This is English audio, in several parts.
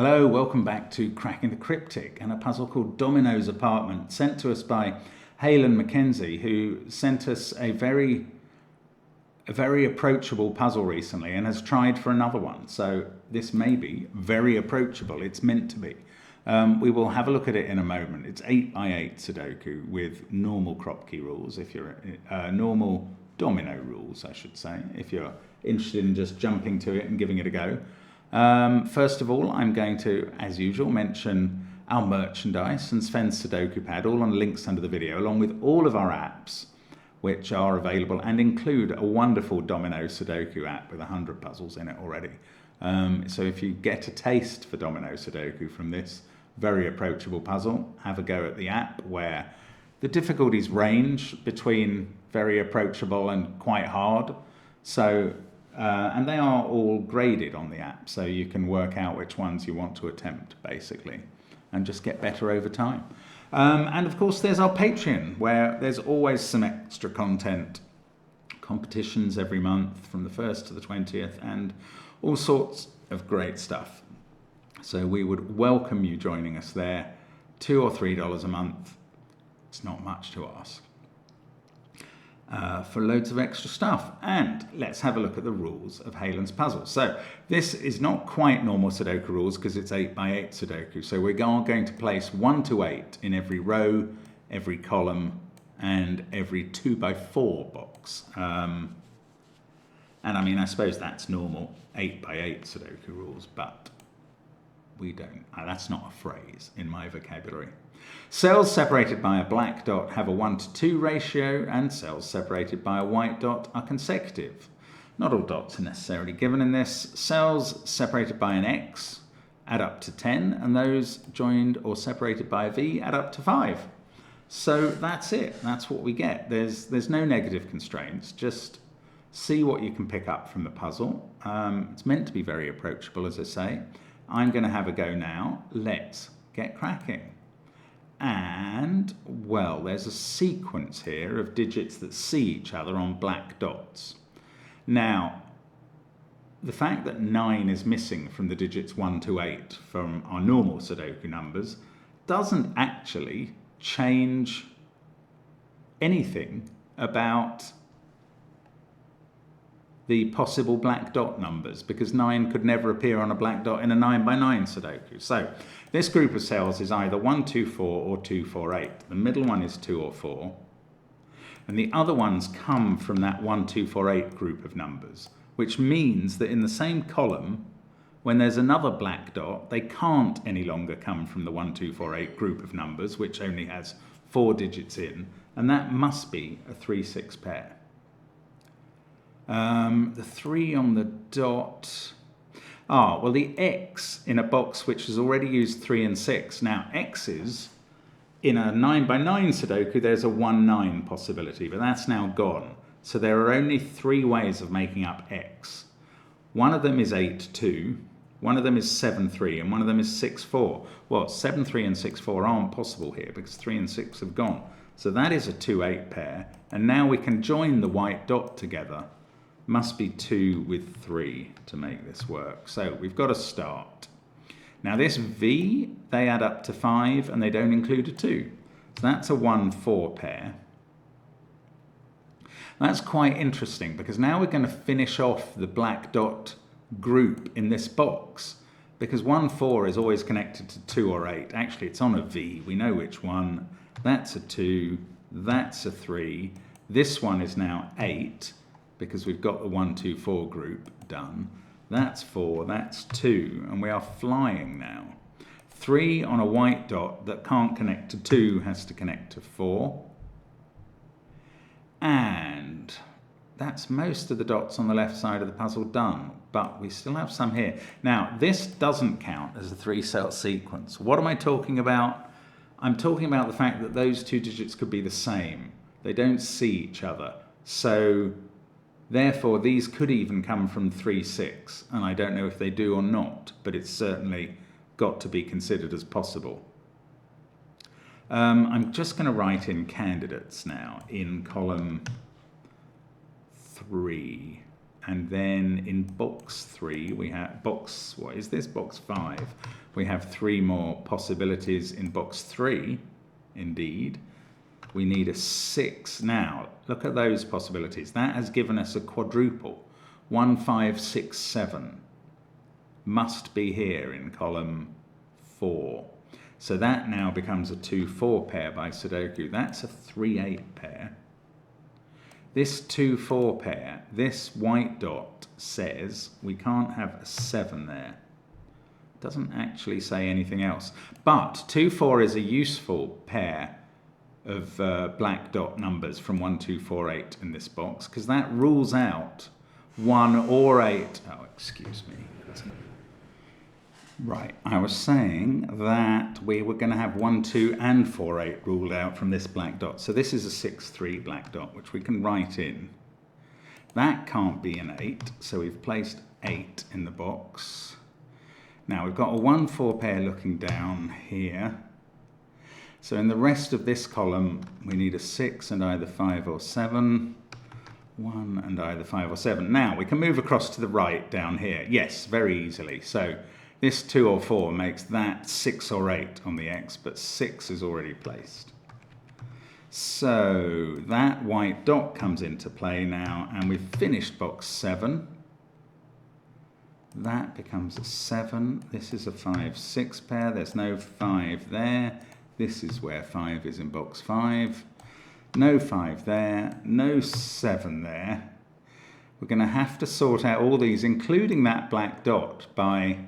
Hello, welcome back to Cracking the Cryptic and a puzzle called Domino's Apartment, sent to us by Haylen Mackenzie, who sent us a very approachable puzzle recently and has tried for another one. So this may be very approachable. It's meant to be. We will have a look at it in a moment. It's 8x8 Sudoku with normal Kropke rules, if you're normal domino rules, I should say, if you're interested in just jumping to it and giving it a go. First of all, I'm going to, as usual, mention our merchandise and Sven's Sudoku Pad, all on links under the video, along with all of our apps, which are available and include a wonderful Domino Sudoku app with 100 puzzles in it already. So if you get a taste for Domino Sudoku from this very approachable puzzle, have a go at the app, where the difficulties range between very approachable and quite hard. So and they are all graded on the app, so you can work out which ones you want to attempt, basically, and just get better over time. And of course, there's our Patreon, where there's always some extra content, competitions every month from the 1st to the 20th, and all sorts of great stuff. So we would welcome you joining us there. $2 or $3 a month. It's not much to ask. For loads of extra stuff. And let's have a look at the rules of Haylen's puzzle. So this is not quite normal Sudoku rules because it's 8x8 Sudoku. So we are going to place 1 to 8 in every row, every column, and every 2x4 box. And I mean, I suppose that's normal 8x8 Sudoku rules, but we don't. That's not a phrase in my vocabulary. Cells separated by a black dot have a 1:2 ratio, and cells separated by a white dot are consecutive. Not all dots are necessarily given in this. Cells separated by an X add up to 10, and those joined or separated by a V add up to 5. So that's it. That's what we get. There's no negative constraints. Just see what you can pick up from the puzzle. It's meant to be very approachable, as I say. I'm going to have a go now. Let's get cracking. And, well, there's a sequence here of digits that see each other on black dots. Now, the fact that 9 is missing from the digits 1 to 8 from our normal Sudoku numbers doesn't actually change anything about the possible black dot numbers, because 9 could never appear on a black dot in a 9x9 Sudoku. So this group of cells is either 1, 2, 4 or 2, 4, 8. The middle one is 2 or 4. And the other ones come from that 1, 2, 4, 8 group of numbers, which means that in the same column, when there's another black dot, they can't any longer come from the 1, 2, 4, 8 group of numbers, which only has 4 digits in, and that must be a 3, 6 pair. The 3 on the dot. Well, the X in a box which has already used 3 and 6. Now, X's in a 9x9 Sudoku, there's a 1-9 possibility, but that's now gone. So there are only 3 ways of making up X. One of them is 8-2, one of them is 7-3, and one of them is 6-4. Well, 7-3 and 6-4 aren't possible here because 3 and 6 have gone. So that is a 2-8 pair, and now we can join the white dot together. Must be 2 with 3 to make this work. So we've got a start. Now this V, they add up to 5 and they don't include a 2. So that's a 1-4 pair. That's quite interesting because now we're going to finish off the black dot group in this box, because 1-4 is always connected to 2 or 8. Actually, it's on a V. We know which one. That's a 2. That's a 3. This one is now 8. Because we've got the 1, 2, 4 group done. That's 4, that's 2, and we are flying now. 3 on a white dot that can't connect to 2 has to connect to 4. And that's most of the dots on the left side of the puzzle done, but we still have some here. Now, this doesn't count as a 3-cell sequence. What am I talking about? I'm talking about the fact that those 2 digits could be the same. They don't see each other. So therefore, these could even come from 3, 6, and I don't know if they do or not, but it's certainly got to be considered as possible. I'm just going to write in candidates now in column 3. And then in box 3, we have box, what is this? Box 5. We have 3 more possibilities in box 3, indeed. We need a 6. Now, look at those possibilities. That has given us a quadruple. 1, 5, 6, 7 must be here in column 4. So that now becomes a 2-4 pair by Sudoku. That's a 3-8 pair. This 2-4 pair, this white dot says we can't have a 7 there. Doesn't actually say anything else. But 2-4 is a useful pair of black dot numbers from 1, 2, 4, 8 in this box, because that rules out 1 or 8. Oh, excuse me. Right, I was saying that we were going to have 1, 2 and 4, 8 ruled out from this black dot. So this is a 6, 3 black dot, which we can write in. That can't be an 8, so we've placed 8 in the box. Now we've got a 1, 4 pair looking down here. So in the rest of this column, we need a 6 and either 5 or 7. 1 and either 5 or 7. Now we can move across to the right down here. Yes, very easily. So this 2 or 4 makes that 6 or 8 on the X, but 6 is already placed. So that white dot comes into play now, and we've finished box 7. That becomes a 7. This is a 5, 6 pair. There's no 5 there. This is where 5 is in box 5. No 5 there. No 7 there. We're going to have to sort out all these, including that black dot, by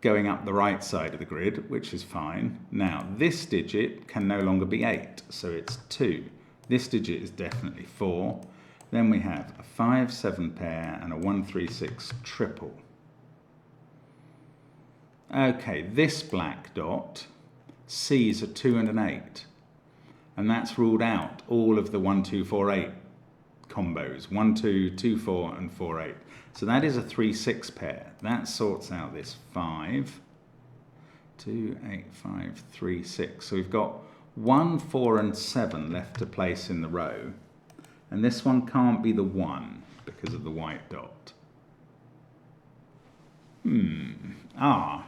going up the right side of the grid, which is fine. Now, this digit can no longer be 8, so it's 2. This digit is definitely 4. Then we have a 5, 7 pair and a 1, 3, 6 triple. Okay, this black dot sees a 2 and an 8, and that's ruled out all of the 1, 2, 4, 8 combos. 1, 2, 2, 4 and 4, 8. So that is a 3, 6 pair. That sorts out this 5, 2, 8, 5, 3, 6. So we've got 1, 4 and 7 left to place in the row. And this one can't be the 1 because of the white dot.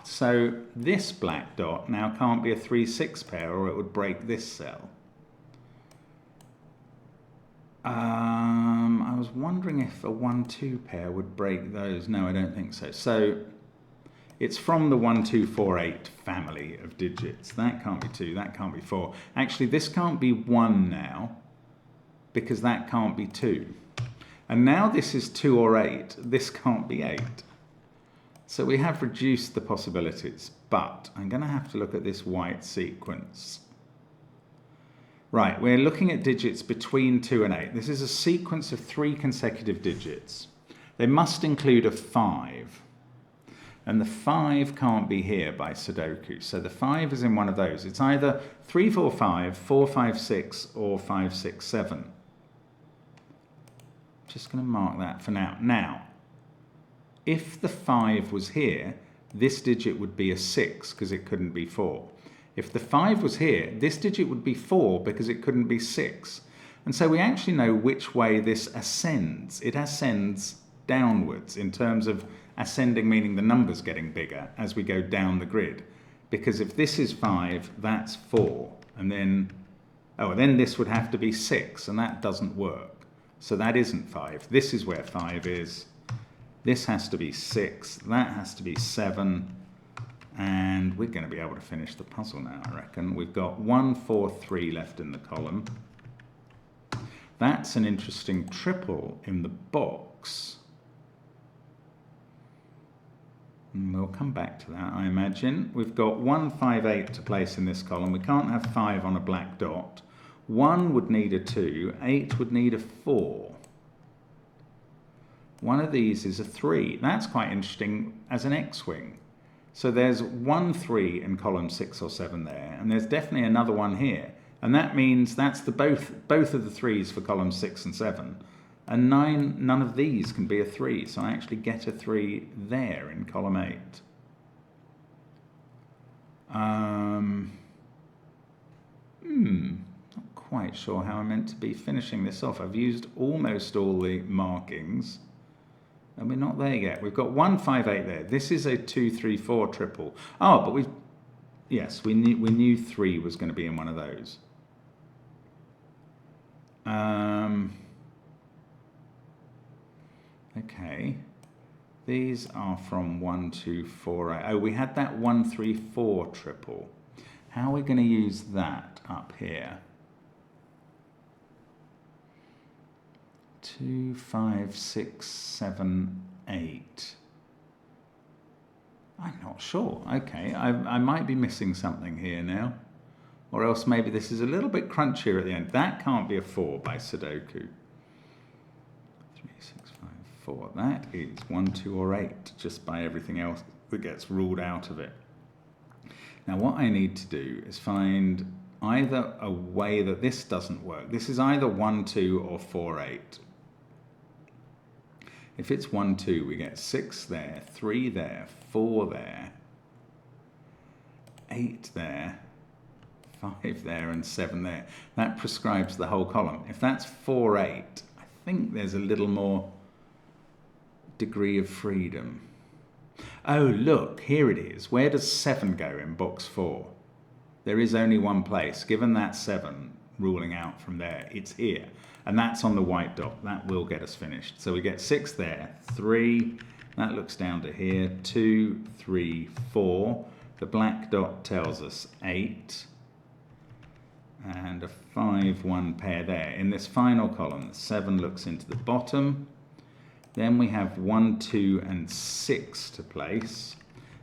So this black dot now can't be a 3, 6 pair, or it would break this cell. I was wondering if a 1, 2 pair would break those. No, I don't think so. So it's from the 1, 2, 4, 8 family of digits. That can't be 2, that can't be 4. Actually, this can't be 1 now, because that can't be 2. And now this is 2 or 8. This can't be 8. So we have reduced the possibilities, but I'm going to have to look at this white sequence. Right, we're looking at digits between 2 and 8. This is a sequence of 3 consecutive digits. They must include a 5. And the 5 can't be here by Sudoku. So the 5 is in one of those. It's either 3, 4, 5, 4, 5, 6, or 5, 6, 7. Just going to mark that for now. Now, if the 5 was here, this digit would be a 6 because it couldn't be 4. If the 5 was here, this digit would be 4 because it couldn't be 6. And so we actually know which way this ascends. It ascends downwards in terms of ascending, meaning the number's getting bigger as we go down the grid. Because if this is 5, that's 4. And then, then this would have to be 6, and that doesn't work. So that isn't 5. This is where 5 is. This has to be 6. That has to be 7. And we're going to be able to finish the puzzle now, I reckon. We've got 1, 4, 3 left in the column. That's an interesting triple in the box. And we'll come back to that, I imagine. We've got 1, 5, 8 to place in this column. We can't have 5 on a black dot. 1 would need a 2. 8 would need a 4. One of these is a 3. That's quite interesting as an X-wing. So there's 1, 3 in column 6 or 7 there, and there's definitely another one here. And that means that's the both of the 3s for column 6 and 7. And none of these can be a 3, so I actually get a 3 there in column 8. Not quite sure how I'm meant to be finishing this off. I've used almost all the markings. And we're not there yet. We've got 1, 5, 8 there. This is a 2, 3, 4 triple. Oh, but yes, we knew 3 was going to be in one of those. Okay. These are from 1, 2, 4, 8. Oh, we had that 1, 3, 4 triple. How are we going to use that up here? 2, 5, 6, 7, 8. I'm not sure. Okay, I might be missing something here now. Or else maybe this is a little bit crunchier at the end. That can't be a 4 by Sudoku. 3, 6, 5, 4. That is 1, 2, or 8, just by everything else that gets ruled out of it. Now what I need to do is find either a way that this doesn't work. This is either 1, 2, or 4, 8. If it's 1, 2, we get 6 there, 3 there, 4 there, 8 there, 5 there, and 7 there. That prescribes the whole column. If that's 4, 8, I think there's a little more degree of freedom. Oh, look, here it is. Where does 7 go in box 4? There is only one place. Given that 7 ruling out from there, it's here. And that's on the white dot. That will get us finished. So we get 6 there, 3, that looks down to here, 2, 3, 4. The black dot tells us 8. And a 5, 1 pair there. In this final column, the 7 looks into the bottom. Then we have 1, 2, and 6 to place.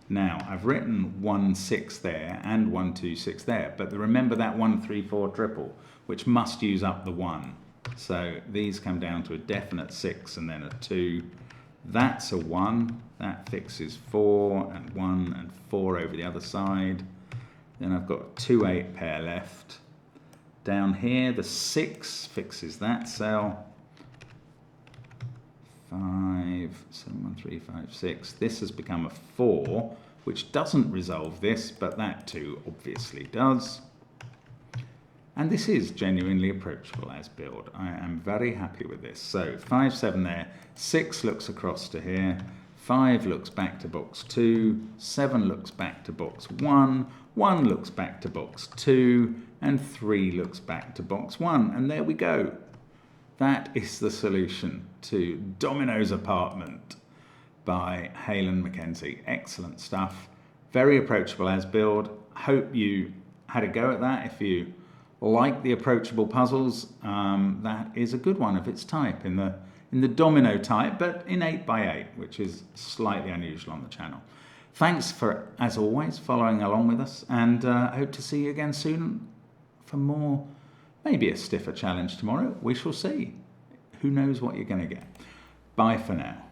Now, I've written 1, 6 there and 1, 2, 6 there. But remember that 1, 3, 4 triple, which must use up the 1. So these come down to a definite 6 and then a 2. That's a 1. That fixes 4 and 1 and 4 over the other side. Then I've got a 2, 8 pair left. Down here, the 6 fixes that cell. 5, 7, 1, 3, 5, 6. This has become a 4, which doesn't resolve this, but that 2 obviously does. And this is genuinely approachable as build. I am very happy with this. So 5, 7 there, 6 looks across to here, 5 looks back to box 2, 7 looks back to box 1, 1 looks back to box 2, and 3 looks back to box 1. And there we go. That is the solution to Domino's Apartment by Halen Mackenzie. Excellent stuff. Very approachable as build. Hope you had a go at that. If you like the approachable puzzles, that is a good one of its type in the domino type, but in 8x8, which is slightly unusual on the channel. Thanks for, as always, following along with us, and hope to see you again soon for more, maybe a stiffer challenge tomorrow. We shall see. Who knows what you're going to get. Bye for now.